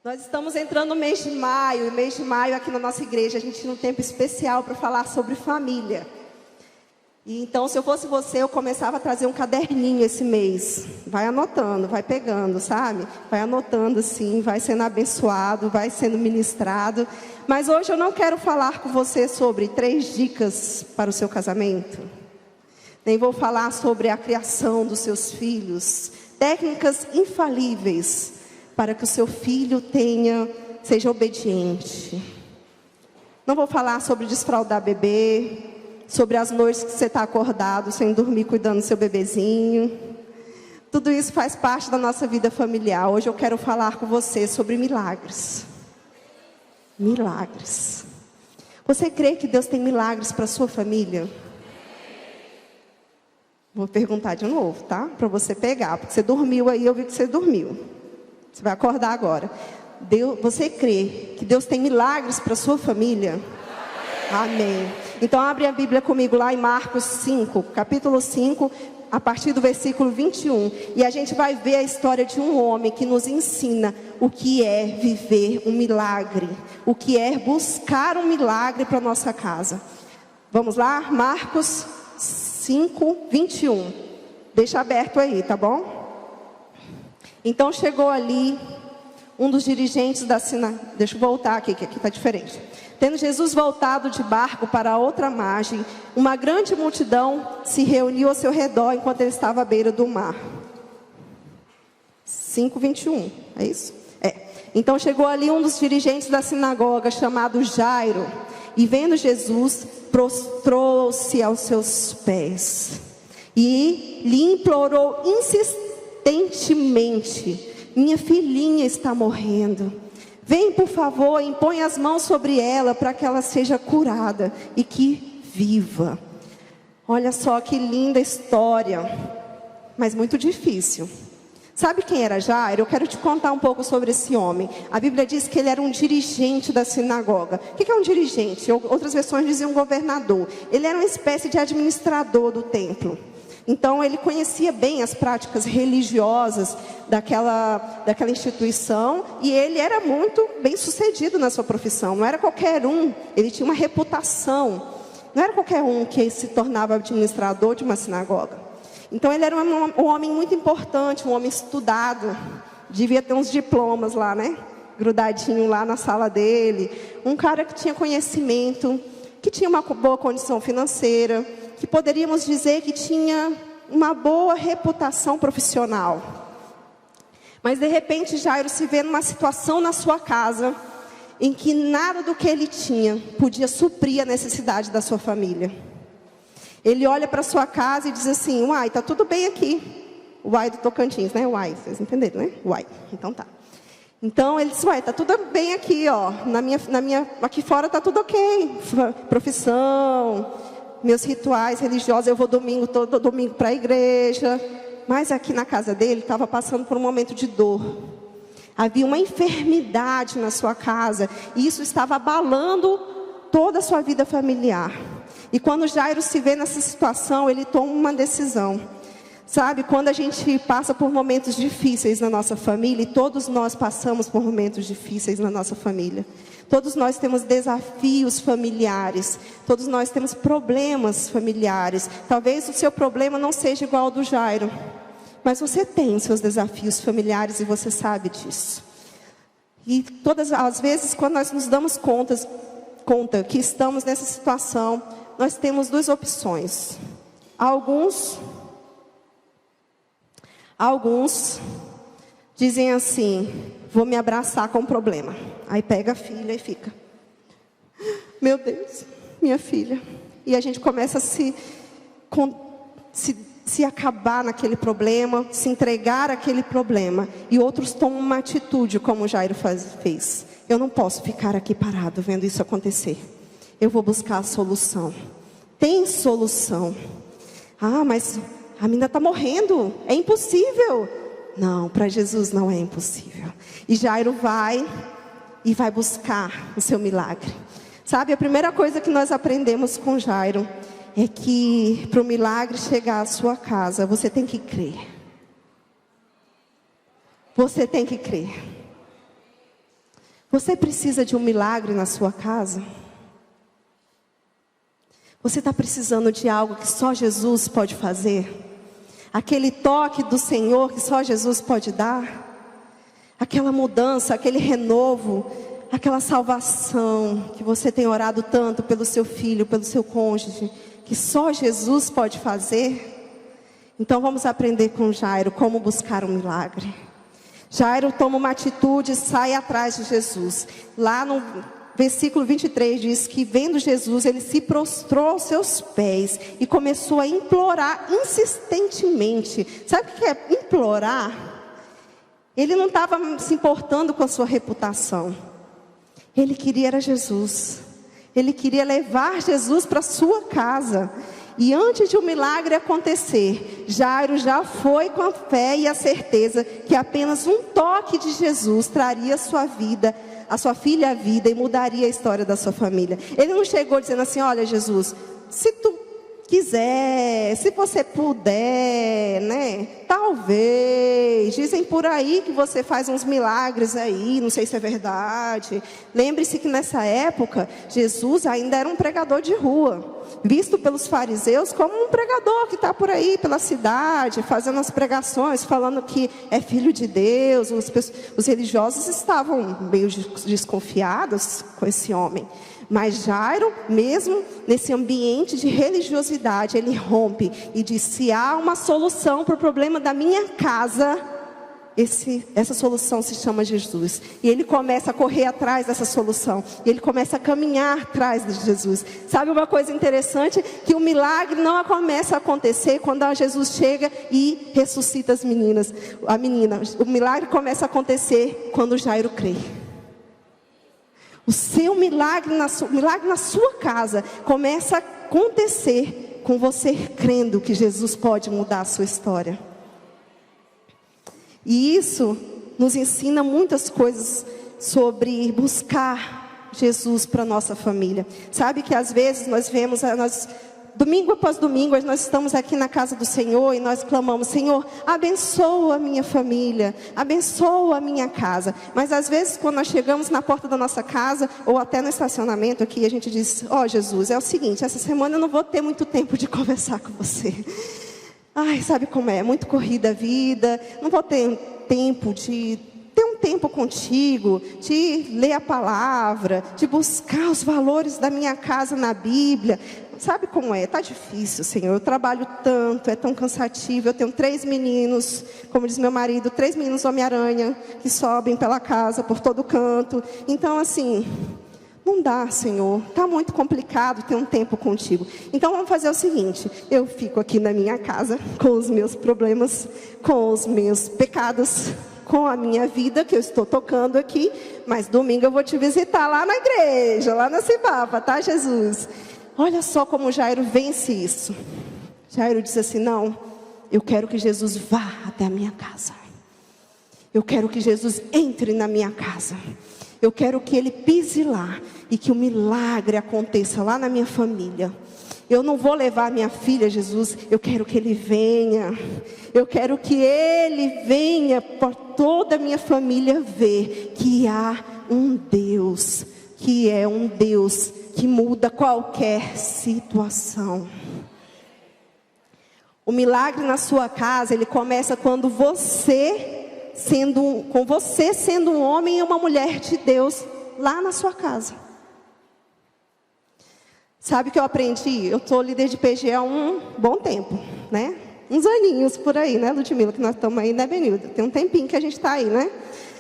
Nós estamos entrando no mês de maio, e mês de maio aqui na nossa igreja a gente tem um tempo especial para falar sobre família. E então, se eu fosse você, eu começava a trazer um caderninho esse mês. Vai anotando, vai pegando, sabe? Vai anotando assim, vai sendo abençoado, vai sendo ministrado. Mas hoje eu não quero falar com você sobre 3 dicas para o seu casamento. Nem vou falar sobre a criação dos seus filhos. Técnicas infalíveis para que o seu filho seja obediente. Não vou falar sobre desfraldar bebê, sobre as noites que você está acordado, sem dormir, cuidando do seu bebezinho. Tudo isso faz parte da nossa vida familiar. Hoje eu quero falar com você sobre milagres. Milagres. Você crê que Deus tem milagres para a sua família? Vou perguntar de novo, tá? Para você pegar, porque você dormiu aí, eu vi que você dormiu. Você vai acordar agora. Você crê que Deus tem milagres para a sua família? Amém. Então abre a Bíblia comigo lá em Marcos 5, capítulo 5, a partir do versículo 21. E a gente vai ver a história de um homem que nos ensina o que é viver um milagre. O que é buscar um milagre para a nossa casa. Vamos lá? Marcos 5, 21. Deixa aberto aí, tá bom? Então chegou ali um dos dirigentes da sinagoga. Deixa eu voltar aqui, que aqui está diferente. Tendo Jesus voltado de barco para a outra margem, uma grande multidão se reuniu ao seu redor enquanto ele estava à beira do mar. 5:21, é isso? Então chegou ali um dos dirigentes da sinagoga, chamado Jairo, e vendo Jesus, prostrou-se aos seus pés e lhe implorou insistentemente: minha filhinha está morrendo. Vem, por favor, impõe as mãos sobre ela para que ela seja curada e que viva. Olha só que linda história, mas muito difícil. Sabe quem era Jairo? Eu quero te contar um pouco sobre esse homem. A Bíblia diz que ele era um dirigente da sinagoga. O que é um dirigente? Outras versões diziam governador. Ele era uma espécie de administrador do templo. Então ele conhecia bem as práticas religiosas daquela instituição, e ele era muito bem sucedido na sua profissão. Não era qualquer um, ele tinha uma reputação. Não era qualquer um que se tornava administrador de uma sinagoga. Então ele era um homem muito importante, um homem estudado. Devia ter uns diplomas lá, né? Grudadinho lá na sala dele. Um cara que tinha conhecimento, que tinha uma boa condição financeira, que poderíamos dizer que tinha uma boa reputação profissional. Mas de repente Jairo se vê numa situação na sua casa em que nada do que ele tinha podia suprir a necessidade da sua família. Ele olha para sua casa e diz assim: uai, tá tudo bem aqui. Uai do Tocantins, né? Uai, vocês entenderam, né? Uai, então tá. Então ele diz: uai, tá tudo bem aqui, ó. Aqui fora tá tudo ok. Profissão, meus rituais religiosos, eu vou todo domingo para a igreja. Mas aqui na casa dele estava passando por um momento de dor. Havia uma enfermidade na sua casa, e isso estava abalando toda a sua vida familiar. E quando Jairo se vê nessa situação, ele toma uma decisão. Sabe, quando a gente passa por momentos difíceis na nossa família, e todos nós passamos por momentos difíceis na nossa família. Todos nós temos desafios familiares, todos nós temos problemas familiares. Talvez o seu problema não seja igual ao do Jairo, mas você tem seus desafios familiares e você sabe disso. E todas as vezes, quando nós nos damos conta que estamos nessa situação, nós temos 2 opções. Alguns dizem assim: vou me abraçar com o problema. Aí pega a filha e fica: meu Deus, minha filha. E a gente começa a se acabar naquele problema, se entregar àquele problema. E outros tomam uma atitude, como o Jairo fez: eu não posso ficar aqui parado vendo isso acontecer. Eu vou buscar a solução. Tem solução. Ah, mas a menina está morrendo, é impossível. Não, para Jesus não é impossível. E Jairo vai buscar o seu milagre. Sabe, a primeira coisa que nós aprendemos com Jairo é que para o milagre chegar à sua casa, você tem que crer. Você tem que crer. Você precisa de um milagre na sua casa? Você está precisando de algo que só Jesus pode fazer? Aquele toque do Senhor que só Jesus pode dar? Aquela mudança, aquele renovo, aquela salvação que você tem orado tanto pelo seu filho, pelo seu cônjuge, que só Jesus pode fazer? Então vamos aprender com Jairo como buscar um milagre. Jairo toma uma atitude e sai atrás de Jesus. Lá no versículo 23 diz que vendo Jesus, ele se prostrou aos seus pés e começou a implorar insistentemente. Sabe o que é implorar? Ele não estava se importando com a sua reputação. Ele queria era Jesus. Ele queria levar Jesus para a sua casa. E antes de o milagre acontecer, Jairo já foi com a fé e a certeza que apenas um toque de Jesus traria a sua vida, a sua filha à vida, e mudaria a história da sua família. Ele não chegou dizendo assim: olha Jesus, se tu quiser, se você puder, né? Talvez, dizem por aí que você faz uns milagres aí, não sei se é verdade. Lembre-se que nessa época, Jesus ainda era um pregador de rua, visto pelos fariseus como um pregador que está por aí pela cidade, fazendo as pregações, falando que é filho de Deus. Os religiosos estavam meio desconfiados com esse homem. Mas Jairo, mesmo nesse ambiente de religiosidade, ele rompe e diz: se há uma solução para o problema da minha casa, essa solução se chama Jesus. E ele começa a correr atrás dessa solução. E ele começa a caminhar atrás de Jesus. Sabe uma coisa interessante? Que o milagre não começa a acontecer quando Jesus chega e ressuscita a menina. O milagre começa a acontecer quando Jairo crê. O seu milagre na sua casa começa a acontecer com você crendo que Jesus pode mudar a sua história. E isso nos ensina muitas coisas sobre buscar Jesus para a nossa família. Sabe que às vezes nós vemos, domingo após domingo, nós estamos aqui na casa do Senhor e nós clamamos: Senhor, abençoa a minha família, abençoa a minha casa. Mas às vezes quando nós chegamos na porta da nossa casa, ou até no estacionamento aqui, a gente diz: ó Jesus, é o seguinte, essa semana eu não vou ter muito tempo de conversar com você. Ai, sabe como é? Muito corrida a vida, não vou ter tempo de ter um tempo contigo, de ler a palavra, de buscar os valores da minha casa na Bíblia. Sabe como é? Está difícil, Senhor. Eu trabalho tanto, é tão cansativo. Eu tenho 3 meninos, como diz meu marido, 3 meninos Homem-Aranha, que sobem pela casa, por todo canto. Então, assim, não dá, Senhor. Está muito complicado ter um tempo contigo. Então, vamos fazer o seguinte: eu fico aqui na minha casa, com os meus problemas, com os meus pecados, com a minha vida, que eu estou tocando aqui. Mas domingo eu vou te visitar lá na igreja, lá na Cibaba, tá, Jesus? Olha só como Jairo vence isso. Jairo diz assim: não, eu quero que Jesus vá até a minha casa. Eu quero que Jesus entre na minha casa. Eu quero que Ele pise lá e que o milagre aconteça lá na minha família. Eu não vou levar minha filha, Jesus, eu quero que Ele venha. Eu quero que Ele venha por toda a minha família ver que há um Deus, que é um Deus que muda qualquer situação. O milagre na sua casa, ele começa quando você sendo um homem e uma mulher de Deus lá na sua casa. Sabe o que eu aprendi? Eu sou líder de PG há um bom tempo, né? Uns aninhos por aí, né, Ludmila? Que nós estamos aí, né, Benilda? Tem um tempinho que a gente está aí, né?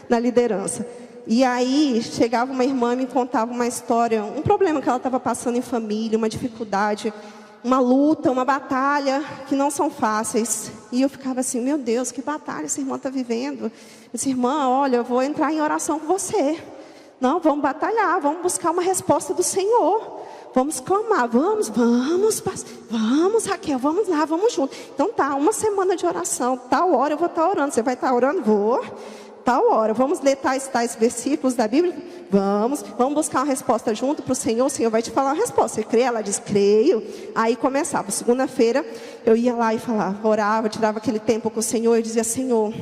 Na liderança. E aí, chegava uma irmã e me contava uma história, um problema que ela estava passando em família, uma dificuldade, uma luta, uma batalha que não são fáceis. E eu ficava assim: meu Deus, que batalha essa irmã está vivendo. Eu disse: irmã, olha, eu vou entrar em oração com você. Não, vamos batalhar, vamos buscar uma resposta do Senhor. Vamos clamar, vamos Raquel, vamos lá, vamos junto. Então tá, uma semana de oração, tal hora eu vou estar orando. Você vai estar orando? Vou. Tal hora, vamos ler tais versículos da Bíblia? Vamos buscar uma resposta junto para o Senhor vai te falar a resposta. Você crê? Ela diz: creio. Aí começava, segunda-feira, eu ia lá e falava, orava, tirava aquele tempo com o Senhor e dizia: Senhor,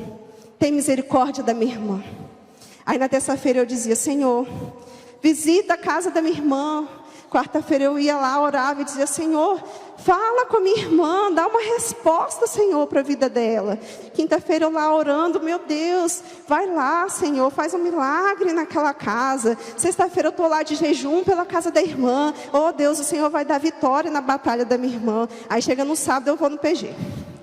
tem misericórdia da minha irmã. Aí na terça-feira eu dizia: Senhor, visita a casa da minha irmã. Quarta-feira eu ia lá, orava e dizia: Senhor, fala com a minha irmã, dá uma resposta, Senhor, para a vida dela. Quinta-feira eu lá orando: meu Deus, vai lá, Senhor, faz um milagre naquela casa. Sexta-feira eu estou lá de jejum pela casa da irmã. Oh Deus, o Senhor vai dar vitória na batalha da minha irmã. Aí chega no sábado, eu vou no PG.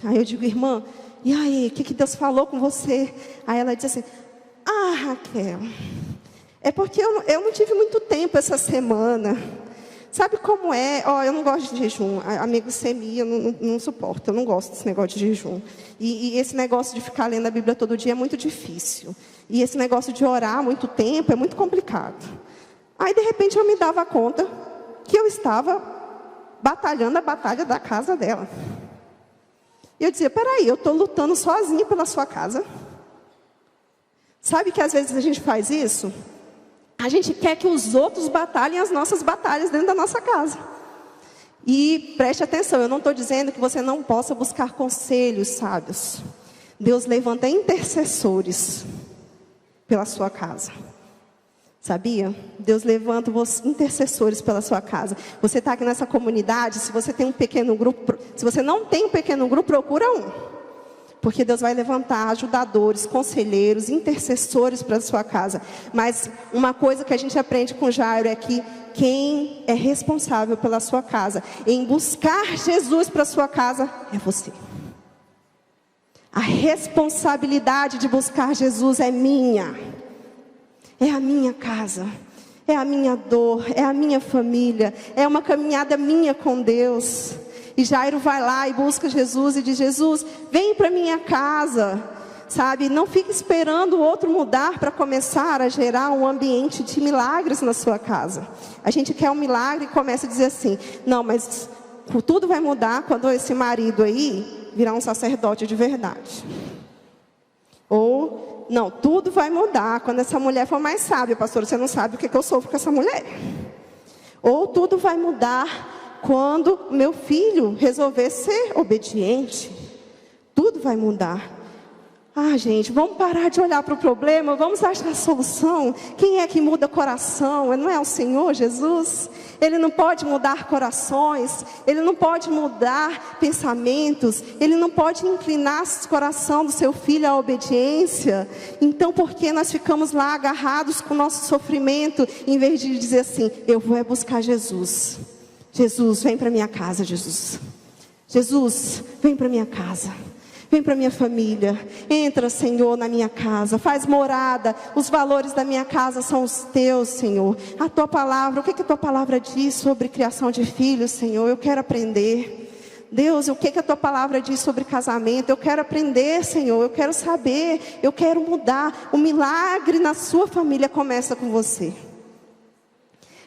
Aí eu digo: irmã, e aí, o que Deus falou com você? Aí ela diz assim: ah, Raquel, é porque eu não tive muito tempo essa semana. Sabe como é? Eu não gosto de jejum. Amigo semi, eu não suporto. Eu não gosto desse negócio de jejum. E esse negócio de ficar lendo a Bíblia todo dia é muito difícil. E esse negócio de orar há muito tempo é muito complicado. Aí, de repente, eu me dava conta que eu estava batalhando a batalha da casa dela. E eu dizia: peraí, eu estou lutando sozinha pela sua casa. Sabe que às vezes a gente faz isso? A gente quer que os outros batalhem as nossas batalhas dentro da nossa casa. E preste atenção, eu não estou dizendo que você não possa buscar conselhos sábios. Deus levanta intercessores pela sua casa. Sabia? Deus levanta intercessores pela sua casa. Você está aqui nessa comunidade, se você tem um pequeno grupo, se você não tem um pequeno grupo, procura um. Porque Deus vai levantar ajudadores, conselheiros, intercessores para a sua casa. Mas uma coisa que a gente aprende com Jairo é que quem é responsável pela sua casa, em buscar Jesus para a sua casa, é você. A responsabilidade de buscar Jesus é minha. É a minha casa. É a minha dor. É a minha família. É uma caminhada minha com Deus. E Jairo vai lá e busca Jesus e diz: Jesus, vem para minha casa, sabe? Não fique esperando o outro mudar para começar a gerar um ambiente de milagres na sua casa. A gente quer um milagre e começa a dizer assim: não, mas tudo vai mudar quando esse marido aí virar um sacerdote de verdade. Ou, não, tudo vai mudar quando essa mulher for mais sábia. Pastor, você não sabe o que eu sofro com essa mulher. Ou tudo vai mudar quando meu filho resolver ser obediente. Tudo vai mudar. Gente, vamos parar de olhar para o problema, vamos achar a solução. Quem é que muda coração? Não é o Senhor Jesus? Ele não pode mudar corações, Ele não pode mudar pensamentos, Ele não pode inclinar o coração do seu filho à obediência. Então, por que nós ficamos lá agarrados com o nosso sofrimento, em vez de dizer assim: eu vou buscar Jesus. Jesus, vem para minha casa, Jesus. Jesus, vem para minha casa. Vem para minha família. Entra, Senhor, na minha casa. Faz morada. Os valores da minha casa são os teus, Senhor. A tua palavra, o que a tua palavra diz sobre criação de filhos, Senhor? Eu quero aprender. Deus, o que a tua palavra diz sobre casamento? Eu quero aprender, Senhor. Eu quero saber. Eu quero mudar. O milagre na sua família começa com você.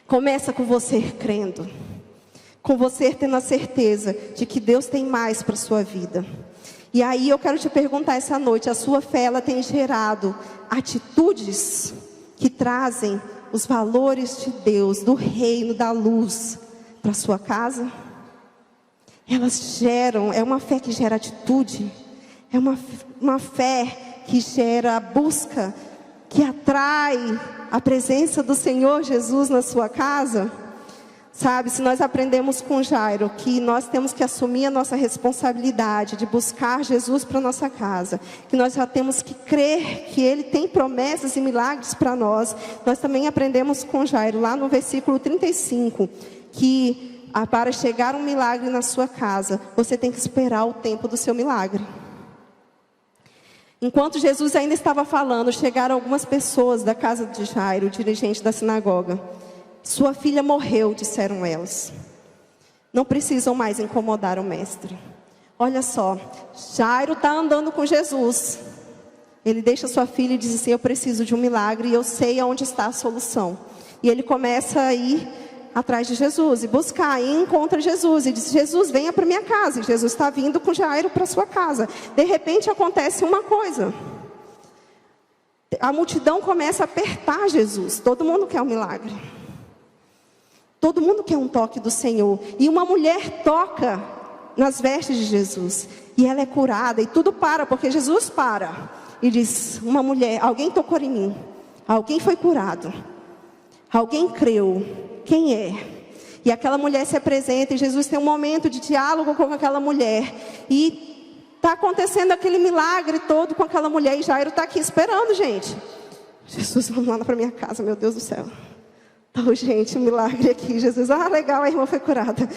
Começa com você crendo. Com você tendo a certeza de que Deus tem mais para a sua vida. E aí eu quero te perguntar essa noite: a sua fé, ela tem gerado atitudes que trazem os valores de Deus, do reino, da luz, para a sua casa? Elas geram, é uma fé que gera atitude, é uma fé que gera busca, que atrai a presença do Senhor Jesus na sua casa? Sabe, se nós aprendemos com Jairo que nós temos que assumir a nossa responsabilidade de buscar Jesus para a nossa casa, que nós já temos que crer que Ele tem promessas e milagres para nós, nós também aprendemos com Jairo, lá no versículo 35, que para chegar um milagre na sua casa, você tem que esperar o tempo do seu milagre. Enquanto Jesus ainda estava falando, chegaram algumas pessoas da casa de Jairo, o dirigente da sinagoga. Sua filha morreu, disseram elas. Não precisam mais incomodar o mestre. Olha só, Jairo está andando com Jesus. Ele deixa sua filha e diz assim: eu preciso de um milagre e eu sei aonde está a solução. E ele começa a ir atrás de Jesus e buscar, e encontra Jesus e diz: Jesus, venha para minha casa. E Jesus está vindo com Jairo para sua casa. De repente acontece uma coisa. A multidão começa a apertar Jesus. Todo mundo quer um milagre. Todo mundo quer um toque do Senhor. E uma mulher toca nas vestes de Jesus. E ela é curada. E tudo para, porque Jesus para. E diz: uma mulher, alguém tocou em mim. Alguém foi curado. Alguém creu. Quem é? E aquela mulher se apresenta e Jesus tem um momento de diálogo com aquela mulher. E está acontecendo aquele milagre todo com aquela mulher. E Jairo está aqui esperando, gente. Jesus, vamos lá para minha casa, meu Deus do céu. Oh, gente, um milagre aqui. Jesus, legal, a irmã foi curada.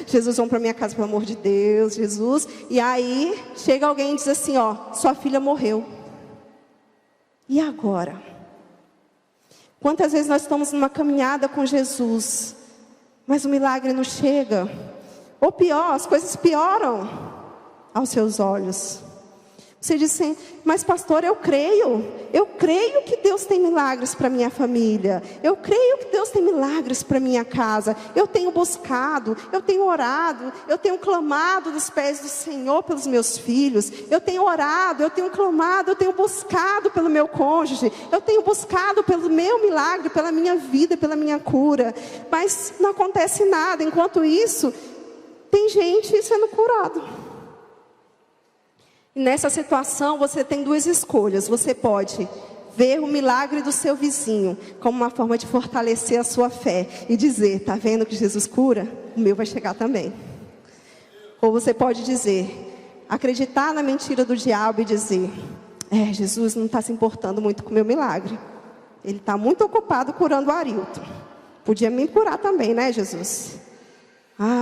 Jesus, vamos para minha casa, pelo amor de Deus, Jesus. E aí, chega alguém e diz assim, sua filha morreu. E agora? Quantas vezes nós estamos numa caminhada com Jesus, mas o milagre não chega? Ou pior, as coisas pioram aos seus olhos. Você diz assim, mas pastor, eu creio que Deus tem milagres para minha família, eu creio que Deus tem milagres para minha casa, eu tenho buscado, eu tenho orado, eu tenho clamado dos pés do Senhor pelos meus filhos, eu tenho orado, eu tenho clamado, eu tenho buscado pelo meu cônjuge, eu tenho buscado pelo meu milagre, pela minha vida, pela minha cura, mas não acontece nada. Enquanto isso, tem gente sendo curado. E nessa situação você tem duas escolhas. Você pode ver o milagre do seu vizinho como uma forma de fortalecer a sua fé e dizer, está vendo que Jesus cura? O meu vai chegar também. Ou você pode dizer, acreditar na mentira do diabo e dizer, Jesus não está se importando muito com o meu milagre. Ele está muito ocupado curando o Arilton. Podia me curar também, né, Jesus?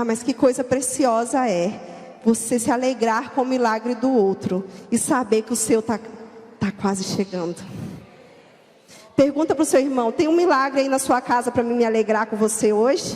Mas que coisa preciosa é você se alegrar com o milagre do outro e saber que o seu tá quase chegando. Pergunta para o seu irmão, tem um milagre aí na sua casa para me alegrar com você hoje?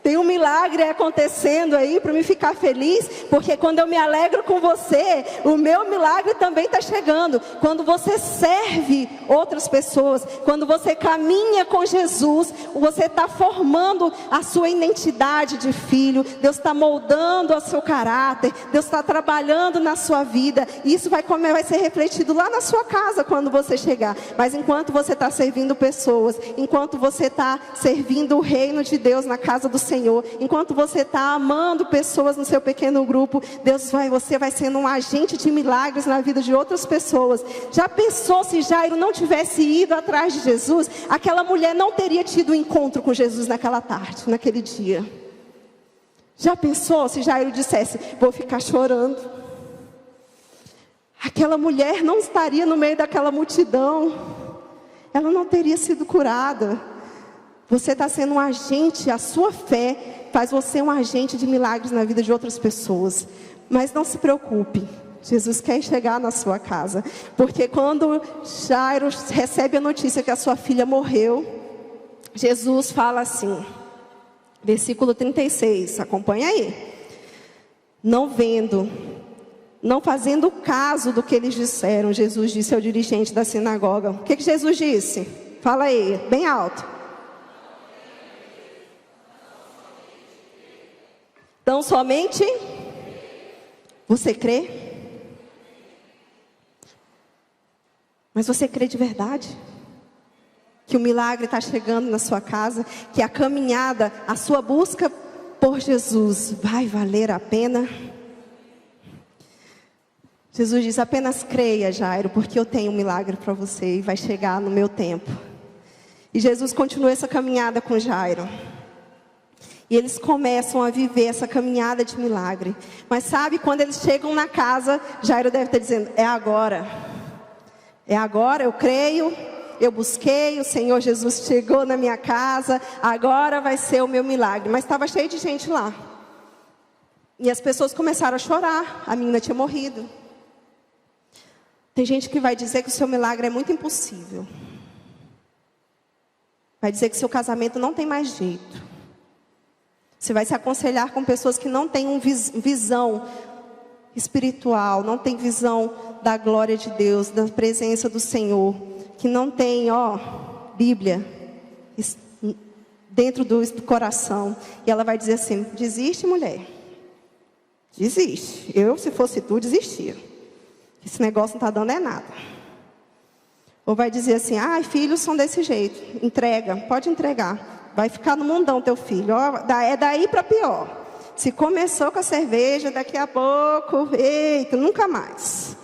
Tem um milagre acontecendo aí para me ficar feliz, porque quando eu me alegro com você, o meu milagre também está chegando. Quando você serve outras pessoas, quando você caminha com Jesus, você está formando a sua identidade de filho. Deus está moldando o seu caráter, Deus está trabalhando na sua vida. E isso vai ser refletido lá na sua casa quando você chegar. Mas enquanto você está servindo pessoas, enquanto você está servindo o reino de Deus na casa do Senhor, enquanto você está amando pessoas no seu pequeno grupo, você vai sendo um agente de milagres na vida de outras pessoas. Já pensou se Jairo não tivesse ido atrás de Jesus? Aquela mulher não teria tido um encontro com Jesus naquela tarde, naquele dia. Já pensou se Jairo dissesse, vou ficar chorando? Aquela mulher não estaria no meio daquela multidão. Ela não teria sido curada. Você está sendo um agente, a sua fé faz você um agente de milagres na vida de outras pessoas. Mas não se preocupe, Jesus quer chegar na sua casa. Porque quando Jairo recebe a notícia que a sua filha morreu, Jesus fala assim, versículo 36, acompanha aí. Não fazendo caso do que eles disseram, Jesus disse ao dirigente da sinagoga. O que Jesus disse? Fala aí, bem alto. Então somente você crê? Mas você crê de verdade? Que o milagre está chegando na sua casa? Que a caminhada, a sua busca por Jesus vai valer a pena? Jesus diz, apenas creia, Jairo, porque eu tenho um milagre para você e vai chegar no meu tempo. E Jesus continua essa caminhada com Jairo. E eles começam a viver essa caminhada de milagre. Mas sabe, quando eles chegam na casa, Jairo deve estar dizendo, é agora. É agora, eu creio, eu busquei, o Senhor Jesus chegou na minha casa, agora vai ser o meu milagre. Mas estava cheio de gente lá. E as pessoas começaram a chorar, a menina tinha morrido. Tem gente que vai dizer que o seu milagre é muito impossível. Vai dizer que seu casamento não tem mais jeito. Você vai se aconselhar com pessoas que não têm visão espiritual, não têm visão da glória de Deus, da presença do Senhor, que não tem, Bíblia dentro do coração. E ela vai dizer assim, desiste, mulher. Desiste. Eu, se fosse tu, desistia. Esse negócio não está dando nada. Ou vai dizer assim, filhos são desse jeito. Entrega, pode entregar. Vai ficar no mundão teu filho. É daí para pior. Se começou com a cerveja, daqui a pouco, eita, nunca mais.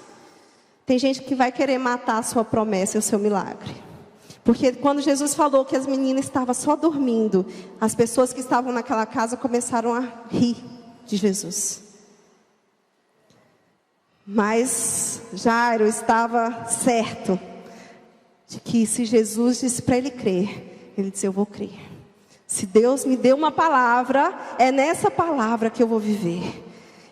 Tem gente que vai querer matar a sua promessa e o seu milagre. Porque quando Jesus falou que as meninas estavam só dormindo, as pessoas que estavam naquela casa começaram a rir de Jesus. Mas Jairo estava certo de que se Jesus disse para ele crer, ele disse: eu vou crer. Se Deus me deu uma palavra, é nessa palavra que eu vou viver.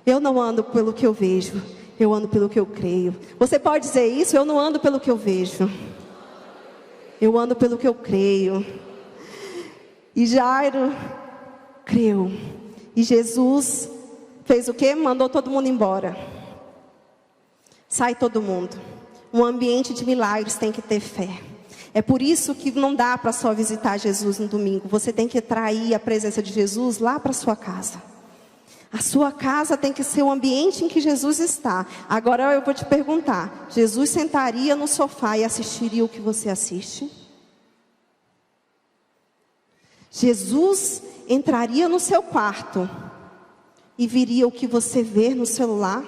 Eu não ando pelo que eu vejo, eu ando pelo que eu creio. Você pode dizer isso? Eu não ando pelo que eu vejo, eu ando pelo que eu creio. E Jairo creu. E Jesus fez o quê? Mandou todo mundo embora. Sai todo mundo. Um ambiente de milagres tem que ter fé. É por isso que não dá para só visitar Jesus no domingo. Você tem que atrair a presença de Jesus lá para a sua casa. A sua casa tem que ser o ambiente em que Jesus está. Agora eu vou te perguntar: Jesus sentaria no sofá e assistiria o que você assiste? Jesus entraria no seu quarto e viria o que você vê no celular?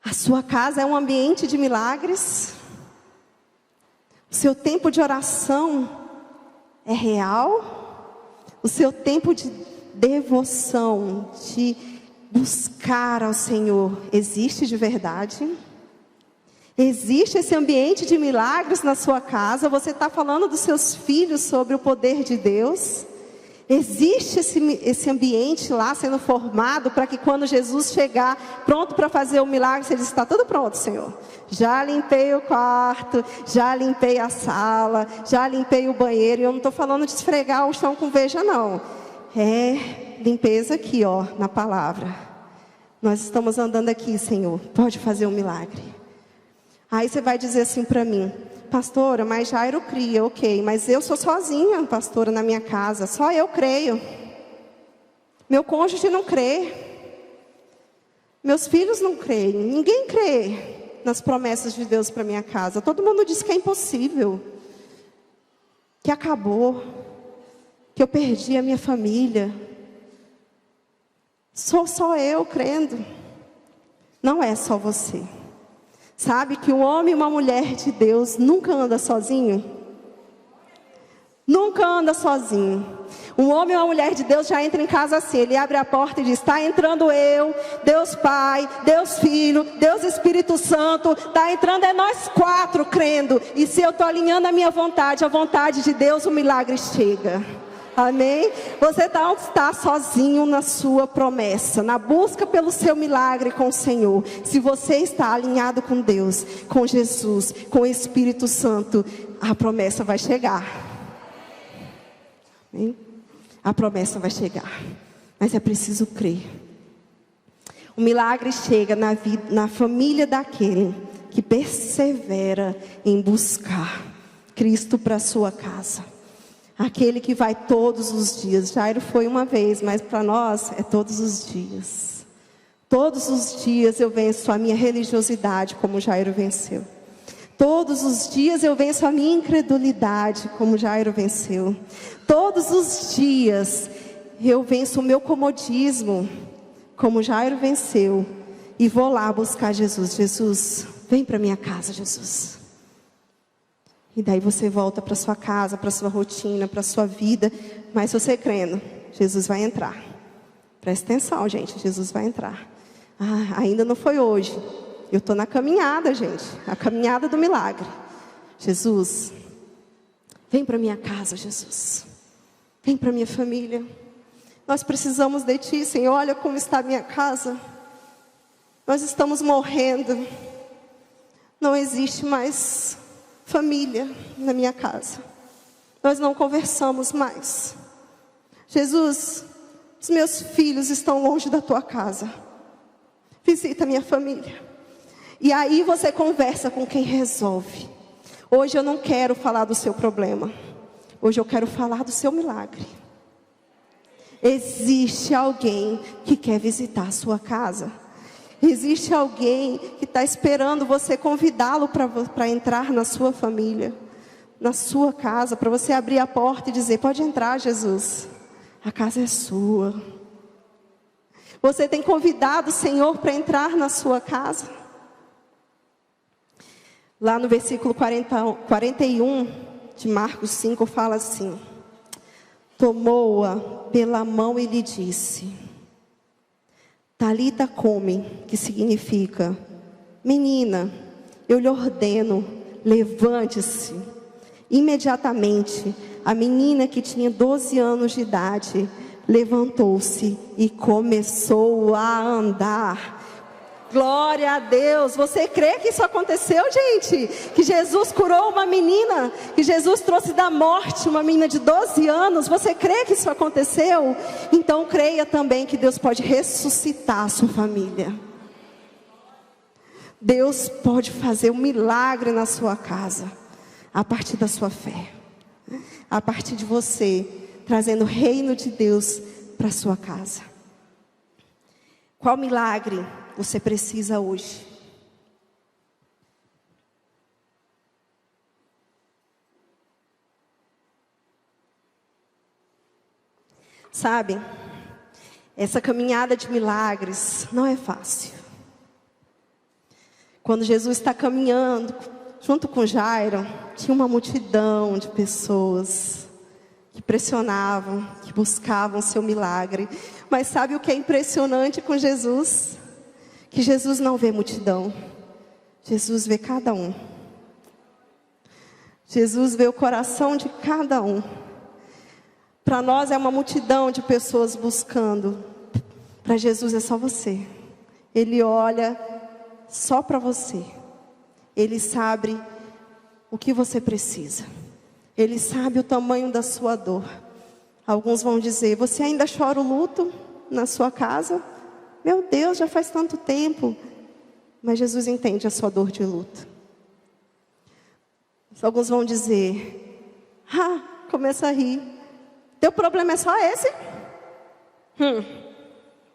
A sua casa é um ambiente de milagres? O seu tempo de oração é real? O seu tempo de devoção, de buscar ao Senhor, existe de verdade? Existe esse ambiente de milagres na sua casa? Você está falando dos seus filhos sobre o poder de Deus? Existe esse ambiente lá sendo formado para que quando Jesus chegar pronto para fazer o milagre, você diz: está tudo pronto, Senhor. Já limpei o quarto, já limpei a sala, já limpei o banheiro. E eu não estou falando de esfregar o chão com veja, não. É limpeza aqui, ó, na palavra. Nós estamos andando aqui, Senhor, pode fazer um milagre. Aí você vai dizer assim para mim: pastora, mas Jairo cria, ok, mas eu sou sozinha, pastora, na minha casa, só eu creio. Meu cônjuge não crê, meus filhos não creem, ninguém crê nas promessas de Deus para minha casa. Todo mundo diz que é impossível, que acabou, que eu perdi a minha família. Sou só eu crendo. Não é só você. Sabe que um homem e uma mulher de Deus nunca anda sozinho? Nunca anda sozinho. Um homem e uma mulher de Deus já entra em casa assim. Ele abre a porta e diz: está entrando eu, Deus Pai, Deus Filho, Deus Espírito Santo. Está entrando é nós quatro crendo. E se eu estou alinhando a minha vontade, a vontade de Deus, o milagre chega. Amém? Você não está sozinho na sua promessa, na busca pelo seu milagre com o Senhor. Se você está alinhado com Deus, com Jesus, com o Espírito Santo, a promessa vai chegar. Amém? A promessa vai chegar, mas é preciso crer. O milagre chega na família daquele que persevera em buscar Cristo para a sua casa. Aquele que vai todos os dias. Jairo foi uma vez, mas para nós é todos os dias. Todos os dias eu venço a minha religiosidade como Jairo venceu. Todos os dias eu venço a minha incredulidade como Jairo venceu. Todos os dias eu venço o meu comodismo como Jairo venceu. E vou lá buscar Jesus. Jesus, vem para minha casa, Jesus. E daí você volta para sua casa, para sua rotina, para sua vida. Mas você crendo, Jesus vai entrar. Presta atenção, gente, Jesus vai entrar. Ainda não foi hoje. Eu estou na caminhada, gente. A caminhada do milagre. Jesus, vem para minha casa, Jesus. Vem para minha família. Nós precisamos de Ti, Senhor. Olha como está a minha casa. Nós estamos morrendo. Não existe mais família na minha casa. Nós não conversamos mais. Jesus, os meus filhos estão longe da Tua casa. Visita a minha família. E aí você conversa com quem resolve. Hoje eu não quero falar do seu problema. Hoje eu quero falar do seu milagre. Existe alguém que quer visitar a sua casa. Existe alguém que está esperando você convidá-lo para entrar na sua família, na sua casa, para você abrir a porta e dizer: pode entrar, Jesus, a casa é sua. Você tem convidado o Senhor para entrar na sua casa? Lá no versículo 41 de Marcos 5 fala assim: tomou-a pela mão e lhe disse: Talita cumi, que significa: menina, eu lhe ordeno, levante-se. Imediatamente, a menina, que tinha 12 anos de idade, levantou-se e começou a andar. Glória a Deus. Você crê que isso aconteceu, gente? Que Jesus curou uma menina, que Jesus trouxe da morte uma menina de 12 anos. Você crê que isso aconteceu? Então creia também que Deus pode ressuscitar a sua família. Deus pode fazer um milagre na sua casa, a partir da sua fé, a partir de você trazendo o reino de Deus para a sua casa. Qual milagre você precisa hoje? Sabe, essa caminhada de milagres não é fácil. Quando Jesus está caminhando junto com Jairo, tinha uma multidão de pessoas que pressionavam, que buscavam seu milagre. Mas sabe o que é impressionante com Jesus? Que Jesus não vê multidão, Jesus vê cada um. Jesus vê o coração de cada um. Para nós é uma multidão de pessoas buscando. Para Jesus é só você. Ele olha só para você. Ele sabe o que você precisa. Ele sabe o tamanho da sua dor. Alguns vão dizer: você ainda chora o luto na sua casa? Meu Deus, já faz tanto tempo. Mas Jesus entende a sua dor de luto. Alguns vão dizer: começa a rir. Teu problema é só esse?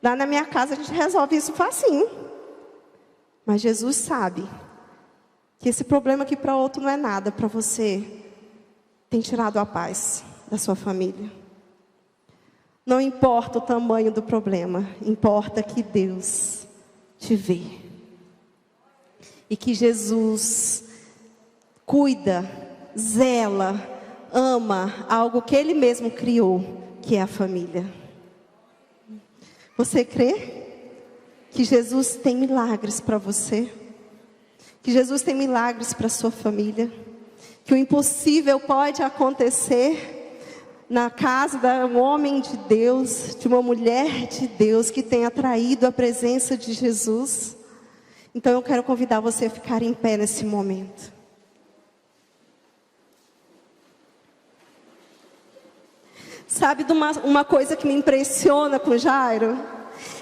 Lá na minha casa a gente resolve isso facinho. Mas Jesus sabe que esse problema aqui para outro não é nada, para você tem tirado a paz da sua família. Não importa o tamanho do problema, importa que Deus te vê. E que Jesus cuida, zela, ama algo que Ele mesmo criou, que é a família. Você crê que Jesus tem milagres para você? Que Jesus tem milagres para a sua família? Que o impossível pode acontecer na casa de um homem de Deus, de uma mulher de Deus que tem atraído a presença de Jesus? Então eu quero convidar você a ficar em pé nesse momento. Sabe de uma coisa que me impressiona com Jairo?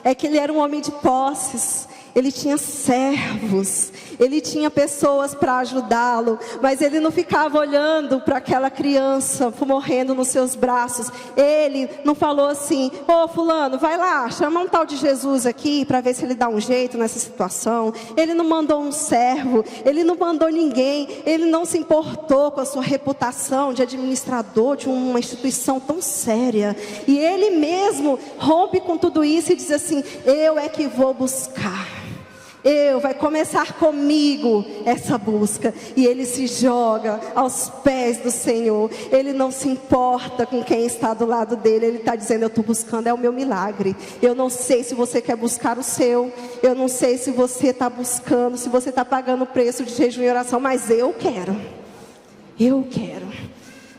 É que ele era um homem de posses. Ele tinha servos, ele tinha pessoas para ajudá-lo, mas ele não ficava olhando para aquela criança morrendo nos seus braços. Ele não falou assim: ô fulano, vai lá, chama um tal de Jesus aqui para ver se ele dá um jeito nessa situação. Ele não mandou um servo, ele não mandou ninguém, ele não se importou com a sua reputação de administrador de uma instituição tão séria. E ele mesmo rompe com tudo isso e diz assim: eu é que vou buscar. Vai começar comigo essa busca. E ele se joga aos pés do Senhor. Ele não se importa com quem está do lado dele. Ele está dizendo: eu estou buscando, é o meu milagre. Eu não sei se você quer buscar o seu. Eu não sei se você está buscando, se você está pagando o preço de jejum e oração. Mas eu quero. Eu quero.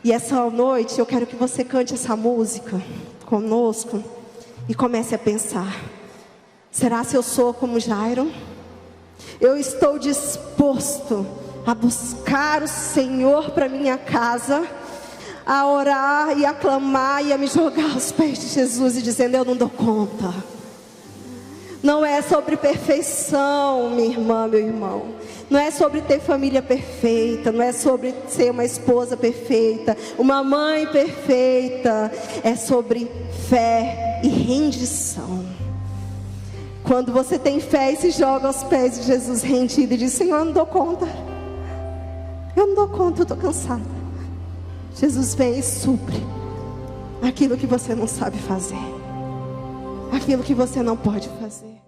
E essa noite eu quero que você cante essa música conosco e comece a pensar: será se eu sou como Jairo? Eu estou disposto a buscar o Senhor para minha casa, a orar e a clamar e a me jogar aos pés de Jesus e dizendo: eu não dou conta. Não é sobre perfeição, minha irmã, meu irmão. Não é sobre ter família perfeita, não é sobre ser uma esposa perfeita, uma mãe perfeita. É sobre fé e rendição. Quando você tem fé e se joga aos pés de Jesus rendido e diz: Senhor, eu não dou conta. Eu não dou conta, eu estou cansada. Jesus vem e supre aquilo que você não sabe fazer. aquilo que você não pode fazer.